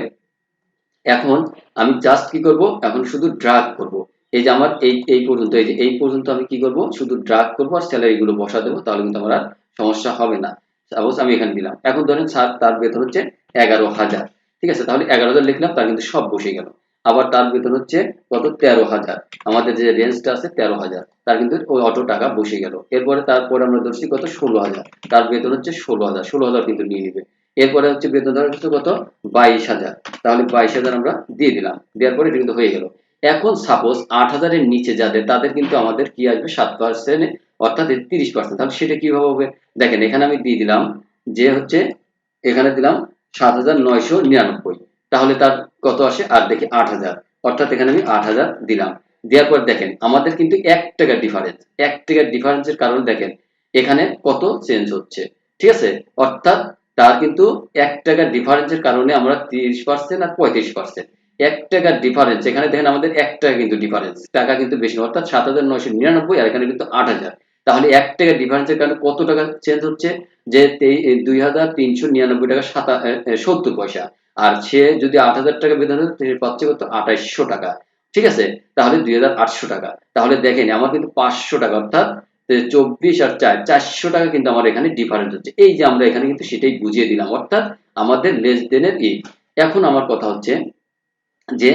S1: এখন আমি জাস্ট কি করব, এখন শুধু ড্রাগ করব। এই যে আমার এই পর্যন্ত, এই যে এই পর্যন্ত আমি কি করব, শুধু ড্রাগ করব আর স্যালারি গুলো বসা দেবো, তাহলে কিন্তু আমার আর সমস্যা হবে না। সাপোজ আমি এখানে দিলাম, এখন ধরেন স্যার তার বেতন হচ্ছে 11,000, ঠিক আছে, তাহলে 11,000 লিখলাম, তার কিন্তু সব বসে গেল। আবার তার বেতন হচ্ছে কত, 13,000, আমাদের যে রেঞ্জটা আছে 13,000, তার কিন্তু ওই অটো টাকা বসে গেল। এরপরে তারপরে আমরা ধরছি কত, 16,000, তার বেতন হচ্ছে 16,000, 16,000 কিন্তু নিয়ে নিবে। এরপরে হচ্ছে বেতন ধরা হচ্ছে কত, 22,000, তাহলে 22,000 আমরা দিয়ে দিলাম, দেওয়ার পরে এটা কিন্তু হয়ে গেল। এখন সাপোজ 8,000 এর নিচে যাদের, তাদের কিন্তু আমাদের কি আসবে 7%, অর্থাৎ 30%। তাহলে সেটা কিভাবে হবে, দেখেন এখানে আমি দিয়ে দিলাম যে হচ্ছে, এখানে দিলাম 7,999, তাহলে তার কত আসে, আর দেখি 8,000, অর্থাৎ এখানে আমি 8,000 দিলাম। দেওয়ার পর দেখেন আমাদের কিন্তু 1 টাকার ডিফারেন্স, 1 টাকার ডিফারেন্সের কারণে দেখেন এখানে কত চেঞ্জ হচ্ছে, ঠিক আছে, অর্থাৎ তার কিন্তু 1 টাকার ডিফারেন্সের কারণে আমরা 30% আর 35%, 1 টাকার ডিফারেন্স, এখানে দেখেন আমাদের 1 টাকা কিন্তু ডিফারেন্স, টাকা কিন্তু বেশি না, অর্থাৎ 7,999 আর এখানে কিন্তু 8,000। তাহলে 1 টাকার ডিফারেন্সের কারণে কত টাকা চেঞ্জ হচ্ছে, যে 2,399 টাকা 70 পয়সা। আর সে যদি 8,000 টাকা বেতন হতো, সে পাচ্ছে কত, 2,800 টাকা, ঠিক আছে, তাহলে 2,800 টাকা। তাহলে দেখেন আমার কিন্তু 500 টাকা, অর্থাৎ 24 আর 4, 400 টাকা কিন্তু আমার এখানে ডিফারেন্স হচ্ছে। এই যে আমরা এখানে কিন্তু সেটাই বুঝিয়ে দিলাম, অর্থাৎ আমাদের লেনদেনের এই। এখন আমার কথা হচ্ছে যে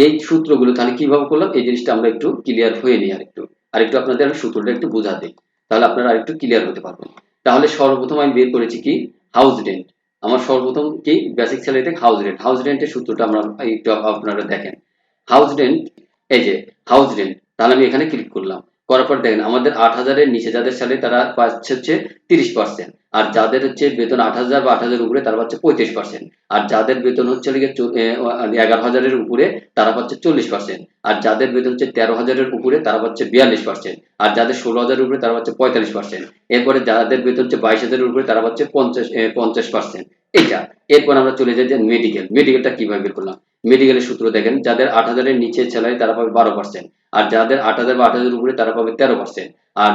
S1: এই সূত্রগুলো তাহলে কিভাবে করলাম, এই জিনিসটা আমরা একটু ক্লিয়ার হয়ে নিই, আরেকটু আপনাদের আমি সূত্রটা একটু বোঝা দিই, তাহলে আপনারা আরেকটু ক্লিয়ার হতে পারবেন। তাহলে সর্বপ্রথম আমি বের করেছি কি, হাউস রেন্ট। আমার সর্বপ্রথম কি, বেসিক স্যালারি থেকে হাউস রেন্ট, হাউস রেন্টের সূত্রটা আমরা একটু আপনারা দেখেন। হাউস রেন্ট, এই যে হাউস রেন্ট, তাহলে আমি এখানে ক্লিক করলাম, করার পর দেখেন আমাদের 8,000 এর নিচে যাদের স্যালারি তারা পাচ্ছে হচ্ছে 30%, আর যাদের হচ্ছে বেতন 8,000 বা 8,000 উপরে তারা পাচ্ছে 35%। আর যাদের বেতন হচ্ছে 11,000-এর উপরে তারা পাচ্ছে 40%। আর যাদের বেতন হচ্ছে 13,000-এর উপরে তারা পাচ্ছে 42%। আর যাদের 16,000-এর উপরে তারা পাচ্ছে 45%। এরপরে যাদের বেতন হচ্ছে 22,000-এর উপরে তারা পাচ্ছে 50%। এটা। এরপর আমরা চলে যাই যে মেডিকেলটা কিভাবে বের করলাম। মেডিকেলের সূত্র দেখেন, যাদের 8,000-এর নিচে স্যালারি তারা পাবে 12%। আর যাদের 8,000 বা 8,000-এর উপরে তারা পাবে 13%। আর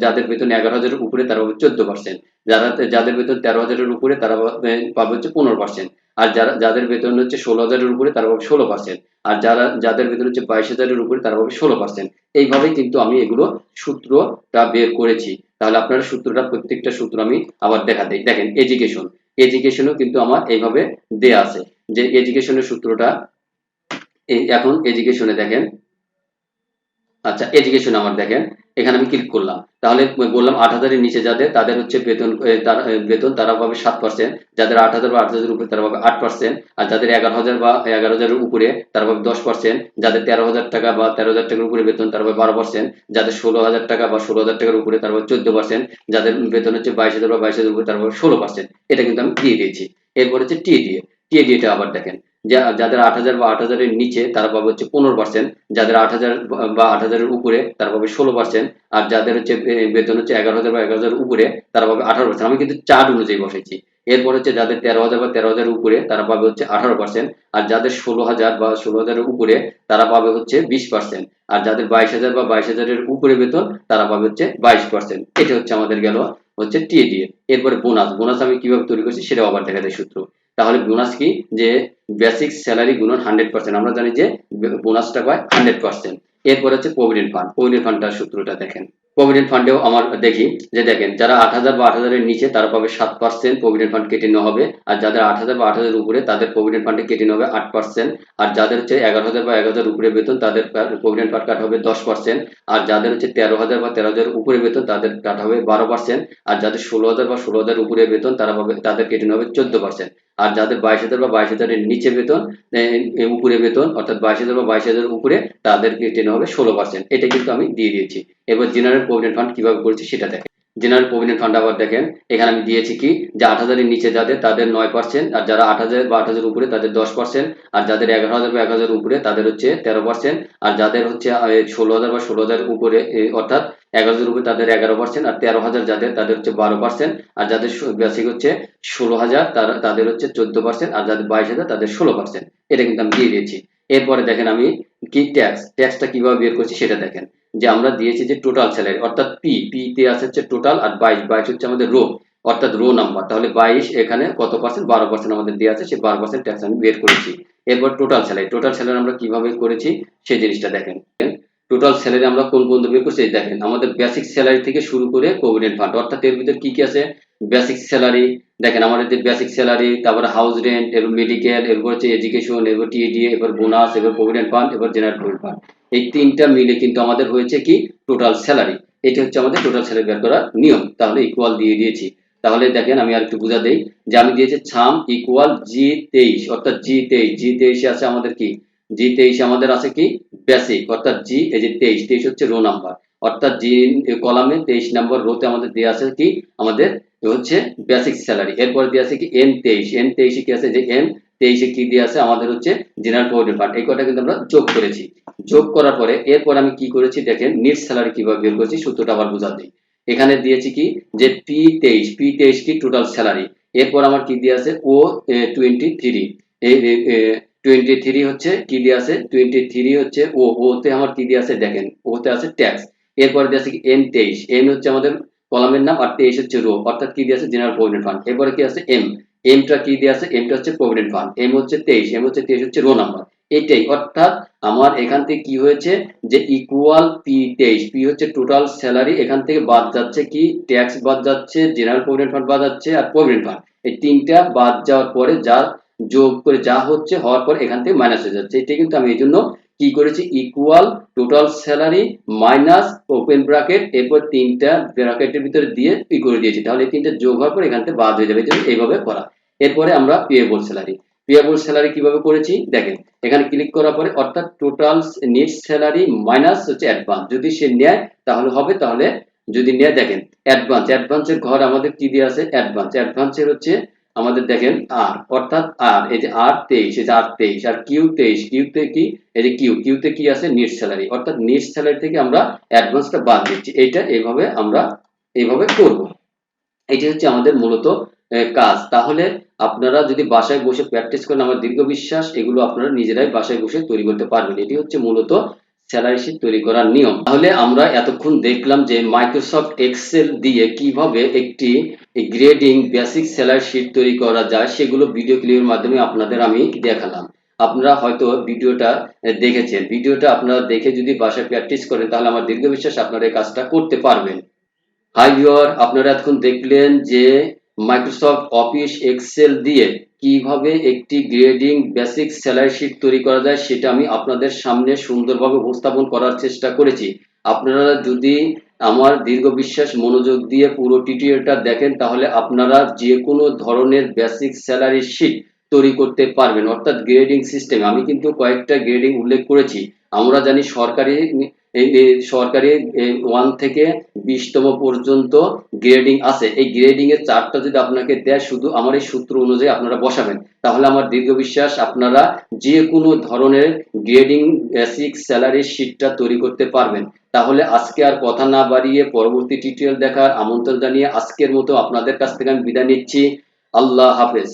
S1: যাদের বেতন 11,000-এর উপরে তারা পাবে 14%। যাদের বেতন 13,000-এর উপরে তারা পাবে হচ্ছে 15%। আর যাদের বেতন হচ্ছে 16,000-এর উপরে তারা পাবে 16%। আর যাদের বেতন হচ্ছে 22,000-এর উপরে তারা পাবে 16%। এইভাবেই কিন্তু আমি এগুলো সূত্রটা বের করেছি। তাহলে আপনারা সূত্রটা, প্রত্যেকটা সূত্র আমি আবার দেখা দেই। দেখেন এডুকেশনও কিন্তু আমার এইভাবে দেয়া আছে, যে এডুকেশনের সূত্রটা এখন এডুকেশনে দেখেন। আচ্ছা, এডুকেশন আমার দেখেন, এখানে আমি ক্লিক করলাম। তাহলে বললাম 8,000-এর নিচে যাদের, তাদের হচ্ছে বেতন তারা পাবে 7%। যাদের 8,000 বা 8,000-এর উপরে তারা পাবে 8%। আর যাদের 11,000 বা 11,000-এর উপরে তারা পাবে 10%। যাদের 13,000 টাকা বা 13,000 টাকার উপরে বেতন তারা পাবে 12%। যাদের 16,000 টাকা বা 16,000 টাকার উপরে তারা পাবে 14%। যাদের বেতন হচ্ছে 22,000 বা 22,000-এর উপরে তারা পাবে 16%। এটা কিন্তু আমি দিয়ে দিয়েছি। এরপর হচ্ছে টিএডিএ আবার দেখেন, যাদের 8,000 বা 8,000-এর নিচে তারা পাবে হচ্ছে 15%। যাদের 8,000 বা 8,000-এর উপরে তারা পাবে 16%। আর যাদের হচ্ছে বেতন হচ্ছে 11,000 বা 11,000-এর উপরে তারা পাবে 18%। আমি কিন্তু চার্ট অনুযায়ী বসাইছি। এরপর হচ্ছে যাদের 13,000 বা 13,000-এর উপরে তারা পাবে হচ্ছে 18%। আর যাদের 16,000 বা 16,000-এর উপরে তারা পাবে হচ্ছে 20%। আর যাদের 22,000 বা 22,000-এর উপরে বেতন তারা পাবে হচ্ছে 22%। এটা হচ্ছে আমাদের গেল হচ্ছে টিএডিএ। এরপরে বোনাস আমি কিভাবে তৈরি করছি সেটাও আবার দেখা যায় সূত্র। তাহলে বোনাস কি, যে বেসিক স্যালারি গুণন 100%। আমরা জানি যে বোনাসটা পায় 100%। এরপর হচ্ছে প্রভিডেন্ট ফান্ডটার সূত্রটা দেখেন। প্রভিডেন্ট ফান্ডেও আমার দেখি, যে দেখেন যারা 8,000 বা 8,000-এর নিচে তারা পাবে 7% প্রভিডেন্ট ফান্ড কেটে নেওয়া হবে। আর যাদের 8,000 বা 8,000-এর উপরে তাদের প্রভিডেন্ট ফান্ডে কেটে নেওয়া হবে 8%। আর যাদের হচ্ছে 11,000 বা 11,000-এর উপরে বেতন তাদের প্রভিডেন্ট ফান্ড কাটা হবে 10%। আর যাদের হচ্ছে 13,000 বা 13,000-এর উপরে বেতন তাদের কাটা হবে 12%। আর যাদের 16,000 বা 16,000-এর উপরে বেতন তাদের কেটে নেওয়া হবে 14%। আর যাদের 22,000 বা 22,000-এর নিচে বেতন, উপরে বেতন অর্থাৎ 22,000 বা 22,000-এর উপরে তাদের কেটে নেওয়া হবে 16%। এটা কিন্তু আমি দিয়ে দিয়েছি। এবার জেনারেল প্রভিডেন্ট ফান্ড কিভাবে করেছি সেটা দেখেন। জেনারেল প্রভিডেন্ট ফান্ড আবার দেখেন, এখানে আমি দিয়েছি কি, যে 8,000-এর নিচে যাদের তাদের 9%। আর যারা 8,000 বা 8,000-এর উপরে তাদের 10%। আর যাদের 11,000 বা 11,000-এর উপরে তাদের হচ্ছে 13%। আর যাদের হচ্ছে 16,000 বা 16,000-এর উপরে অর্থাৎ 11,000-এর উপরে তাদের 11%। আর 13,000 যাদের তাদের হচ্ছে 12%। আর যাদের বেসিক হচ্ছে 16,000 তাদের হচ্ছে 14%। আর যাদের 22,000 তাদের 16%। এটা কিন্তু আমি দিয়ে দিয়েছি। এরপরে দেখেন আমি কি ট্যাক্সটা কিভাবে বের করছি সেটা দেখেন, যে আমরা দিয়েছি যে টোটাল স্যালারি অর্থাৎ পি তে আছে হচ্ছে টোটাল। আর 22 হচ্ছে আমাদের রো, অর্থাৎ রো নাম্বার। তাহলে 22 এখানে কত পার্সেন্ট, 12% আমাদের দেওয়া আছে, সেই 12% ট্যাক্স আমি বের করেছি। এরপর টোটাল স্যালারি আমরা কিভাবে করেছি সেই জিনিসটা দেখেন। টোটাল স্যালারি আমরা কোন পর্যন্ত বের করছি দেখেন, আমাদের বেসিক স্যালারি থেকে শুরু করে প্রভিডেন্ট ফান্ড, অর্থাৎ এর ভিতর কি কি আছে। বেসিক স্যালারি দেখেন, আমাদের যে বেসিক স্যালারি, তারপরে হাউস রেন্ট, এরপর মেডিকেল, এরপর হচ্ছে এডুকেশন, এরপর টিএডিএ, এরপর বোনাস, এরপর প্রভিডেন্ট ফান্ড, এরপর জেনারেল প্রভিডেন্ট ফান্ড। এই তিনটা মিলে কিন্তু আমাদের হয়েছে কি টোটাল স্যালারি। এটা হচ্ছে আমাদের টোটাল স্যালারি বের করার নিয়ম। তাহলে ইকুয়াল দিয়ে দিয়েছি। তাহলে দেখেন আমি আর একটু বুঝা দেই, যে আমি দিয়েছি সাম ইকুয়াল G23, অর্থাৎ জি 23 আছে আমাদের কি, G23 আমাদের আছে কি বেসিক, অর্থাৎ জি এই যে 23 হচ্ছে রো নাম্বার, অর্থাৎ জি কলামে 23 নাম্বার রোতে আমাদের দেওয়া আছে কি আমাদের হচ্ছে বেসিক স্যালারি। এরপর দেওয়া আছে কি N23 কি আছে, যে N23 কি দিয়ে আছে আমাদের হচ্ছে জেনারেল প্রভিডেন্ট ফান্ড। এই কটা কিন্তু আমরা যোগ করেছি। যোগ করার পরে এরপর আমি কি করেছি দেখেন, নিট স্যালারি কিভাবে বের করেছি সূত্রটা আবার বুঝা দিই। এখানে দিয়েছি কি, যে P23 কি টোটাল স্যালারি। এরপর আমার কি দিয়ে আছে O23, এই 23 হচ্ছে কি দিয়ে আছে, 23 হচ্ছে ওতে আমার কি দিয়ে আছে দেখেন, ওতে আছে ট্যাক্স। এরপরে দিয়ে আছে কি N23, এন হচ্ছে আমাদের কলামের নাম, আর 23 হচ্ছে রো, অর্থাৎ কি দিয়ে আছে জেনারেল প্রভিডেন্ট ফান্ড। এরপরে কি আছে এমটা কি দিয়ে আছে, এমটা হচ্ছে প্রভিডেন্ট ফান্ড, এম হচ্ছে 23 হচ্ছে রো নাম্বার। এটাই, অর্থাৎ আমার এখান থেকে কি হয়েছে, যে ইকুয়াল P23, পি হচ্ছে টোটাল স্যালারি, এখান থেকে বাদ যাচ্ছে কি ট্যাক্স বাদ যাচ্ছে, জেনারেল প্রভিডেন্ট ফান্ড বাদ যাচ্ছে, আর প্রভিডেন্ট ফান্ড। এই তিনটা বাদ যাওয়ার পরে যা যোগ করে যা হচ্ছে হওয়ার পর এখান থেকে মাইনাস হয়ে যাচ্ছে। এটা কিন্তু আমি এই জন্য কি করেছি, equal total salary minus open bracket, এরপর তিনটা ব্র্যাকেটের ভিতরে দিয়ে ই করে দিয়েছি। তাহলে এই তিনটা যোগ হওয়ার পর এখান থেকে বাদ হয়ে যাবে, এইভাবে করা। এরপরে আমরা পেয়েবল স্যালারি কিভাবে করেছি দেখেন, এখানে ক্লিক করার পরে অর্থাৎ টোটাল নেট স্যালারি মাইনাস হচ্ছে অ্যাডভান্স, যদি সে নেয় তাহলে হবে, তাহলে যদি নিয়ে দেখেন অ্যাডভান্সের ঘর আমাদের কি দিয়ে আছে, অ্যাডভান্সের হচ্ছে আমাদের দেখেন আর, অর্থাৎ আর, এই যে আর 23, এই যে আর 23, আর কিউ 23, কিউতে কি, এই যে কিউতে কি আছে, নিট স্যালারি, অর্থাৎ নিট স্যালারি থেকে আমরা অ্যাডভান্সটা বাদ দিচ্ছি। এইটা এইভাবে আমরা এইভাবে করব। এটি হচ্ছে আমাদের মূলত কাজ। তাহলে আপনারা যদি বাসায় বসে প্র্যাকটিস করেন, আমার দীর্ঘ বিশ্বাস এগুলো আপনারা নিজেরাই বাসায় বসে তৈরি করতে পারবেন। এটি হচ্ছে মূলত স্যালারি শিট তৈরি করার নিয়ম। তাহলে আমরা এতক্ষণ দেখলাম যে মাইক্রোসফট এক্সেল দিয়ে কিভাবে একটি গ্রেডিং বেসিক স্যালারি শিট তৈরি করা যায়, সেগুলো ভিডিও ক্লিপের মাধ্যমে আপনাদের আমি দেখালাম। আপনারা হয়তো ভিডিওটা দেখেছেন। ভিডিওটা আপনারা দেখে যদি বাসায় প্র্যাকটিস করেন, তাহলে আমার দীর্ঘ বিশ্বাস আপনারা এই কাজটা করতে পারবেন। হাই ভিউয়ার, আপনারা এখন দেখলেন যে মাইক্রোসফট অফিস এক্সেল দিয়ে কিভাবে একটি গ্রেডিং বেসিক স্যালারি শিট তৈরি করা যায়, সেটা আমি আপনাদের সামনে সুন্দরভাবে উপস্থাপন করার চেষ্টা করেছি। আপনারা যদি আমার দীর্ঘ বিশ্বাস মনোযোগ দিয়ে পুরো টিউটোরিয়ালটা দেখেন, তাহলে আপনারা যে কোনো ধরনের বেসিক স্যালারি শিট তৈরি করতে পারবেন, অর্থাৎ গ্রেডিং সিস্টেম। আমি কিন্তু কয়েকটা গ্রেডিং উল্লেখ করেছি। আমরা জানি সরকারি সরকারি 1 থেকে 20তম পর্যন্ত গ্রেডিং আছে। এই গ্রেডিং এর চার্টটা যদি আপনাকে দেয়, শুধু আমার এই সূত্র অনুযায়ী আপনারা বসাবেন, তাহলে আমার দীর্ঘ বিশ্বাস আপনারা যে কোনো ধরনের গ্রেডিং বেসিক স্যালারি শিটটা তৈরি করতে পারবেন। তাহলে আজকে আর কথা না বাড়িয়ে পরবর্তী টিউটোরিয়াল দেখার আমন্ত্রণ জানিয়ে আজকের মতো আপনাদের কাছ থেকে আমি বিদায় নিচ্ছি। আল্লাহ হাফেজ।